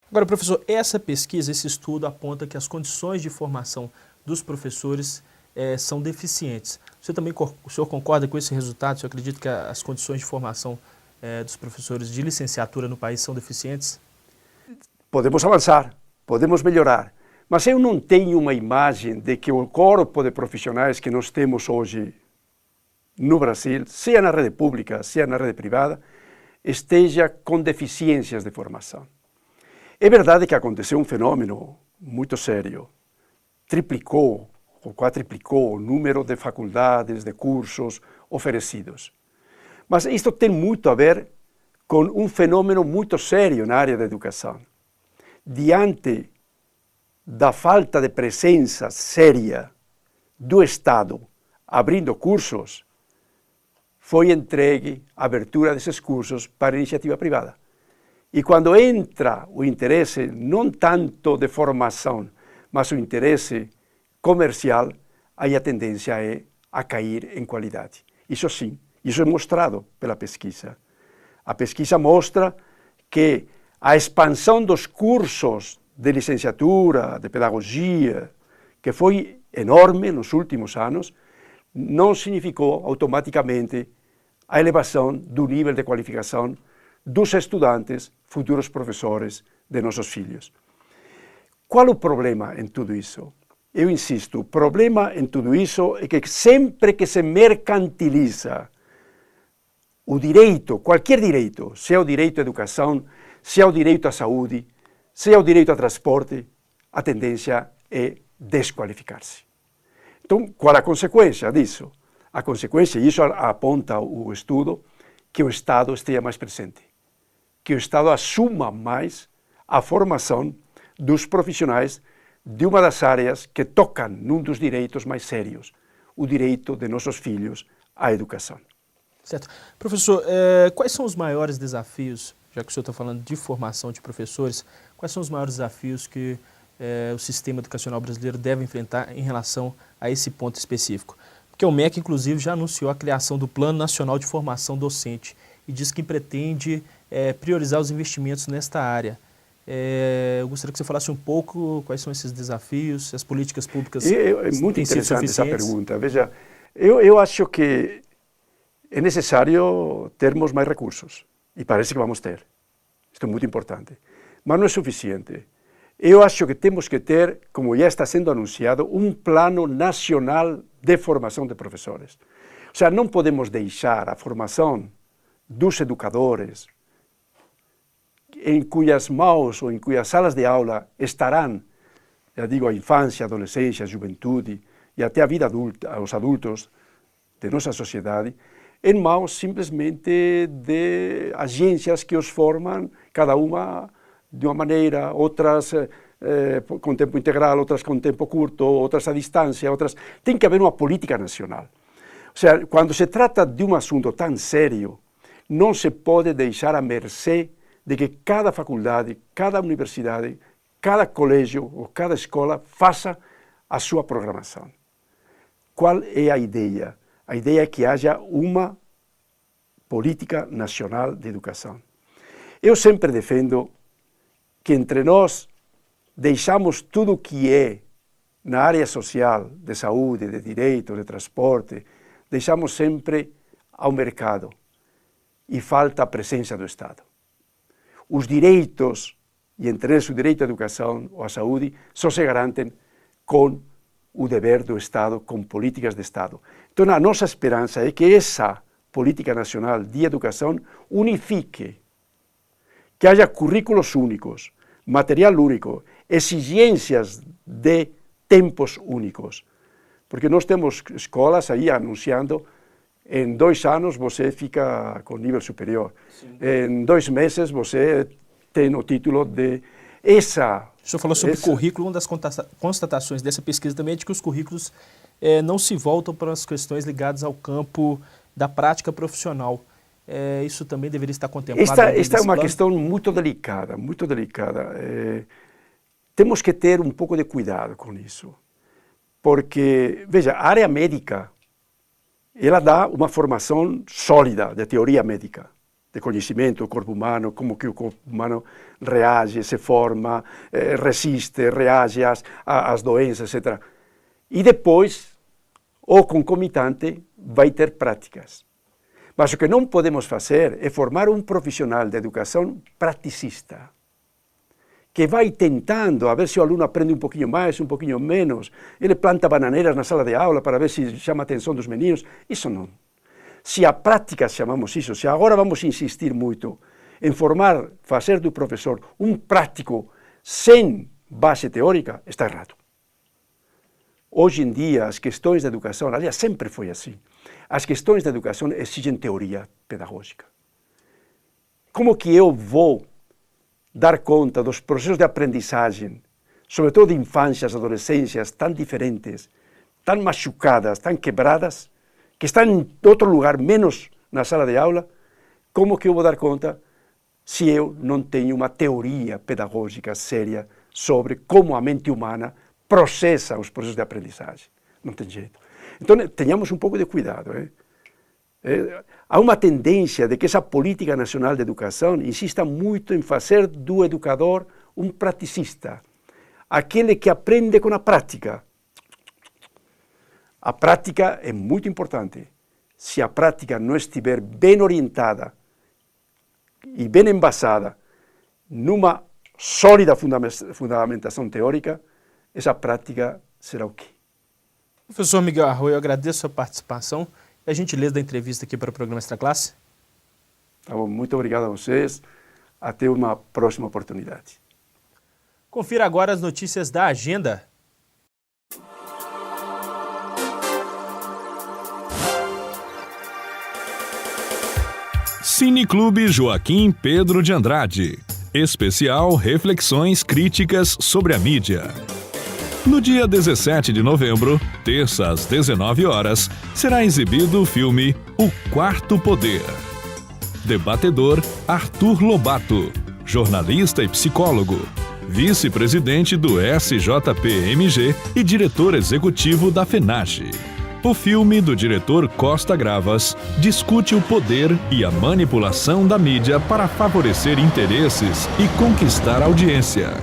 Agora, professor, essa pesquisa, esse estudo aponta que as condições de formação dos professores são deficientes. O senhor concorda com esse resultado? O senhor acredita que as condições de formação dos professores de licenciatura no país são deficientes? Podemos avançar, podemos melhorar, mas eu não tenho uma imagem de que o corpo de profissionais que nós temos hoje no Brasil, seja na rede pública, seja na rede privada, esteja com deficiências de formação. É verdade que aconteceu um fenômeno muito sério. Triplicou ou quadriplicou o número de faculdades, de cursos oferecidos. Mas isto tem muito a ver com um fenômeno muito sério na área da educação. Diante da falta de presença séria do Estado abrindo cursos, foi entregue a abertura desses cursos para a iniciativa privada. E quando entra o interesse, não tanto de formação, mas o interesse comercial, aí a tendência é a cair em qualidade. Isso sim, isso é mostrado pela pesquisa. A pesquisa mostra que a expansão dos cursos de licenciatura, de pedagogia, que foi enorme nos últimos anos, não significou automaticamente a elevação do nível de qualificação dos estudantes, futuros professores de nossos filhos. Qual o problema em tudo isso? Eu insisto, o problema em tudo isso é que sempre que se mercantiliza o direito, qualquer direito, seja o direito à educação, seja o direito à saúde, seja o direito ao transporte, a tendência é desqualificar-se. Então, qual a consequência disso? A consequência, e isso aponta o estudo, que o Estado esteja mais presente, que o Estado assuma mais a formação dos profissionais de uma das áreas que tocam num dos direitos mais sérios, o direito de nossos filhos à educação. Certo. Professor, quais são os maiores desafios, já que o senhor está falando de formação de professores, quais são os maiores desafios que o sistema educacional brasileiro deve enfrentar em relação a esse ponto específico? Porque o MEC, inclusive, já anunciou a criação do Plano Nacional de Formação Docente e diz que pretende priorizar os investimentos nesta área. Eu gostaria que você falasse um pouco quais são esses desafios, as políticas públicas É muito têm sido interessante essa suficientes? pergunta. Veja, eu acho que é necessário termos mais recursos, e parece que vamos ter. Isto é muito importante. Mas não é suficiente. Eu acho que temos que ter, como já está sendo anunciado, um plano nacional de formação de professores. Ou seja, não podemos deixar a formação dos educadores, em cujas mãos ou em cujas salas de aula estarão, já digo, a infância, a adolescência, a juventude e até a vida adulta, os adultos de nossa sociedade, em mãos simplesmente de agências que os formam, cada uma de uma maneira, outras com tempo integral, outras com tempo curto, outras à distância, outras... Tem que haver uma política nacional. Ou seja, quando se trata de um assunto tão sério, não se pode deixar à mercê de que cada faculdade, cada universidade, cada colégio ou cada escola faça a sua programação. Qual é a ideia? A ideia é que haja uma política nacional de educação. Eu sempre defendo que entre nós deixamos tudo o que é na área social, de saúde, de direito, de transporte, deixamos sempre ao mercado e falta a presença do Estado. Os direitos, e entre eles o direito à educação ou à saúde, só se garantem com o dever do Estado, com políticas de Estado. Então, a nossa esperança é que essa política nacional de educação unifique, que haja currículos únicos, material único, exigências de tempos únicos. Porque nós temos escolas aí anunciando em 2 anos você fica com nível superior. Sim. Em 2 meses você tem o título de essa... O senhor falou sobre currículo, uma das constatações dessa pesquisa também é de que os currículos não se voltam para as questões ligadas ao campo da prática profissional. Isso também deveria estar contemplado? Esta é uma questão muito delicada, muito delicada. Temos que ter um pouco de cuidado com isso. Porque, veja, a área médica, ela dá uma formação sólida de teoria médica, de conhecimento do corpo humano, como que o corpo humano reage, se forma, resiste, reage às doenças, etc. E depois, o concomitante vai ter práticas. Mas o que não podemos fazer é formar um profissional de educação praticista, que vai tentando a ver se o aluno aprende um pouquinho mais, um pouquinho menos. Ele planta bananeiras na sala de aula para ver se chama a atenção dos meninos. Isso não. Se a prática chamamos isso, se agora vamos insistir muito em formar, fazer do professor um prático sem base teórica, está errado. Hoje em dia, as questões de educação, aliás, sempre foi assim, as questões de educação exigem teoria pedagógica. Como que eu vou dar conta dos processos de aprendizagem, sobretudo de infâncias, adolescências, tão diferentes, tão machucadas, tão quebradas, que estão em outro lugar, menos na sala de aula, como que eu vou dar conta se eu não tenho uma teoria pedagógica séria sobre como a mente humana processa os processos de aprendizagem? Não tem jeito. Então, tenhamos um pouco de cuidado. Há uma tendência de que essa política nacional de educação insista muito em fazer do educador um praticista, aquele que aprende com a prática. A prática é muito importante. Se a prática não estiver bem orientada e bem embasada numa sólida fundamentação teórica, essa prática será o quê? Professor Miguel Arroyo, eu agradeço a sua participação e a gentileza da entrevista aqui para o programa Extra Classe. Tá bom, muito obrigado a vocês. Até uma próxima oportunidade. Confira agora as notícias da agenda. Cineclube Joaquim Pedro de Andrade. Especial Reflexões Críticas sobre a Mídia. No dia 17 de novembro, terça às 19 horas, será exibido o filme O Quarto Poder. Debatedor Arthur Lobato, jornalista e psicólogo, vice-presidente do SJPMG e diretor executivo da FENAGE. O filme do diretor Costa Gravas discute o poder e a manipulação da mídia para favorecer interesses e conquistar audiência.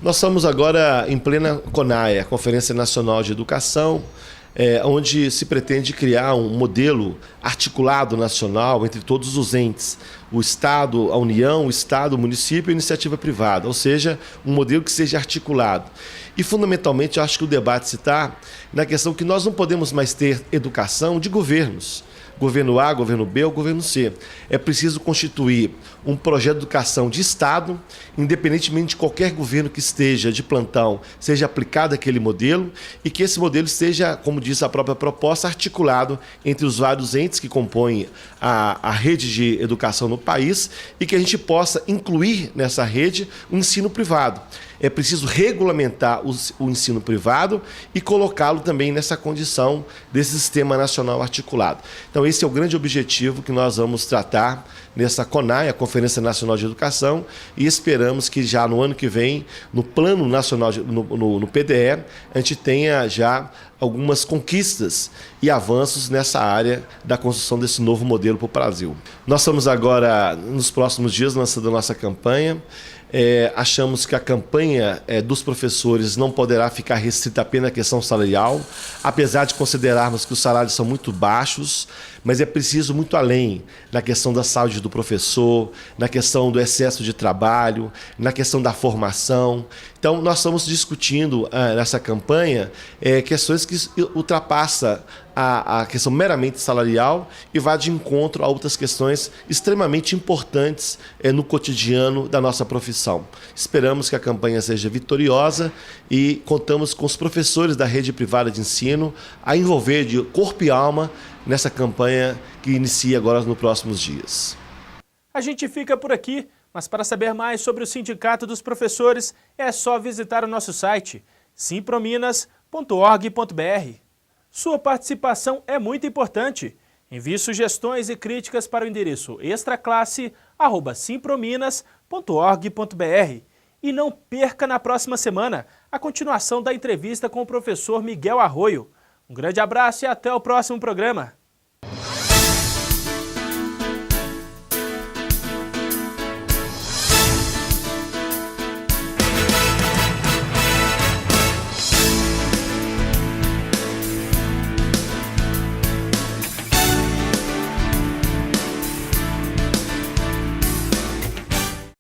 Nós estamos agora em plena CONAE, a Conferência Nacional de Educação, onde se pretende criar um modelo articulado nacional entre todos os entes, o Estado, a União, o Estado, o município e a iniciativa privada, ou seja, um modelo que seja articulado. E, fundamentalmente, eu acho que o debate se está na questão que nós não podemos mais ter educação de governos. Governo A, governo B ou governo C. É preciso constituir um projeto de educação de Estado, independentemente de qualquer governo que esteja de plantão, seja aplicado aquele modelo e que esse modelo esteja, como diz a própria proposta, articulado entre os vários entes que compõem a rede de educação no país e que a gente possa incluir nessa rede o ensino privado. É preciso regulamentar o ensino privado e colocá-lo também nessa condição desse sistema nacional articulado. Então, esse é o grande objetivo que nós vamos tratar nessa CONAE, a Conferência Nacional de Educação, e esperamos que já no ano que vem, no Plano Nacional, no PDE, a gente tenha já algumas conquistas e avanços nessa área da construção desse novo modelo para o Brasil. Nós estamos agora, nos próximos dias, lançando a nossa campanha. Achamos que a campanha dos professores não poderá ficar restrita apenas à questão salarial, apesar de considerarmos que os salários são muito baixos, mas é preciso muito além na questão da saúde do professor, na questão do excesso de trabalho, na questão da formação. Então, nós estamos discutindo nessa campanha questões que ultrapassam a questão meramente salarial e vai de encontro a outras questões extremamente importantes no cotidiano da nossa profissão. Esperamos que a campanha seja vitoriosa e contamos com os professores da rede privada de ensino a envolver de corpo e alma nessa campanha que inicia agora nos próximos dias. A gente fica por aqui, mas para saber mais sobre o Sindicato dos Professores é só visitar o nosso site simprominas.org.br. Sua participação é muito importante. Envie sugestões e críticas para o endereço extraclasse@simprominas.org.br. E não perca na próxima semana a continuação da entrevista com o professor Miguel Arroio. Um grande abraço e até o próximo programa.